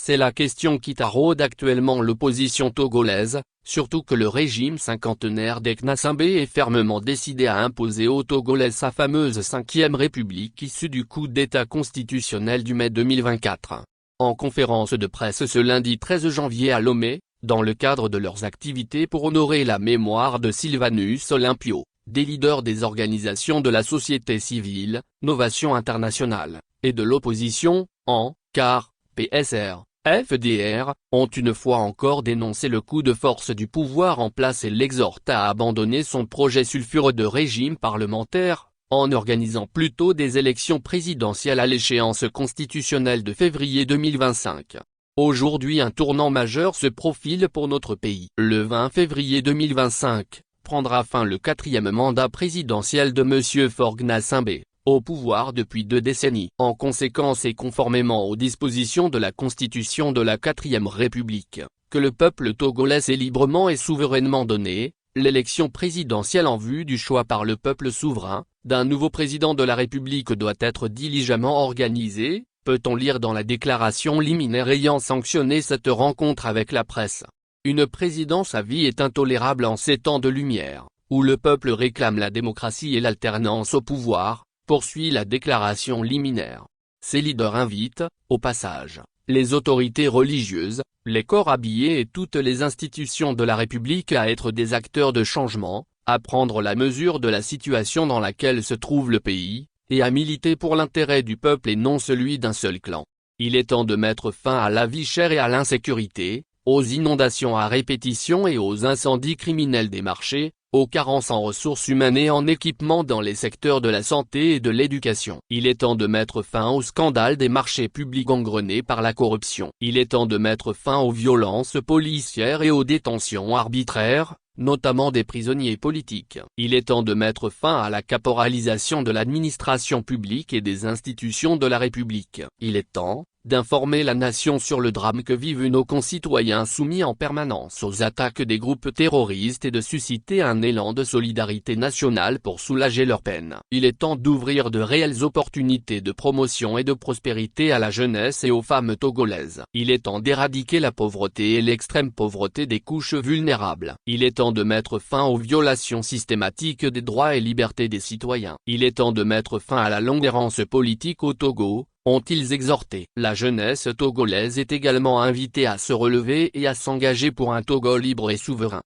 C'est la question qui taraude actuellement l'opposition togolaise, surtout que le régime cinquantenaire d'Eknassambé est fermement décidé à imposer aux Togolais sa fameuse 5e République issue du coup d'État constitutionnel du mai 2024. En conférence de presse ce lundi 13 janvier à Lomé, dans le cadre de leurs activités pour honorer la mémoire de Sylvanus Olympio, des leaders des organisations de la société civile, Novation Internationale, et de l'opposition, car, PSR, FDR, ont une fois encore dénoncé le coup de force du pouvoir en place et l'exhortent à abandonner son projet sulfureux de régime parlementaire, en organisant plutôt des élections présidentielles à l'échéance constitutionnelle de février 2025. Aujourd'hui un tournant majeur se profile pour notre pays. Le 20 février 2025, prendra fin le 4e mandat présidentiel de M. Faure Gnassingbé, au pouvoir depuis 2 décennies. En conséquence et conformément aux dispositions de la Constitution de la 4e République, que le peuple togolais s'est librement et souverainement donné, l'élection présidentielle en vue du choix par le peuple souverain, d'un nouveau président de la République doit être diligemment organisée, peut-on lire dans la déclaration liminaire ayant sanctionné cette rencontre avec la presse. Une présidence à vie est intolérable en ces temps de lumière, où le peuple réclame la démocratie et l'alternance au pouvoir, poursuit la déclaration liminaire. Ces leaders invitent, au passage, les autorités religieuses, les corps habillés et toutes les institutions de la République à être des acteurs de changement, à prendre la mesure de la situation dans laquelle se trouve le pays, et à militer pour l'intérêt du peuple et non celui d'un seul clan. Il est temps de mettre fin à la vie chère et à l'insécurité, aux inondations à répétition et aux incendies criminels des marchés, aux carences en ressources humaines et en équipement dans les secteurs de la santé et de l'éducation. Il est temps de mettre fin au scandale des marchés publics gangrenés par la corruption. Il est temps de mettre fin aux violences policières et aux détentions arbitraires, notamment des prisonniers politiques. Il est temps de mettre fin à la caporalisation de l'administration publique et des institutions de la République. Il est temps d'informer la nation sur le drame que vivent nos concitoyens soumis en permanence aux attaques des groupes terroristes et de susciter un élan de solidarité nationale pour soulager leur peine. Il est temps d'ouvrir de réelles opportunités de promotion et de prospérité à la jeunesse et aux femmes togolaises. Il est temps d'éradiquer la pauvreté et l'extrême pauvreté des couches vulnérables. Il est temps de mettre fin aux violations systématiques des droits et libertés des citoyens. Il est temps de mettre fin à la longue errance politique au Togo, ont-ils exhorté. La jeunesse togolaise est également invitée à se relever et à s'engager pour un Togo libre et souverain.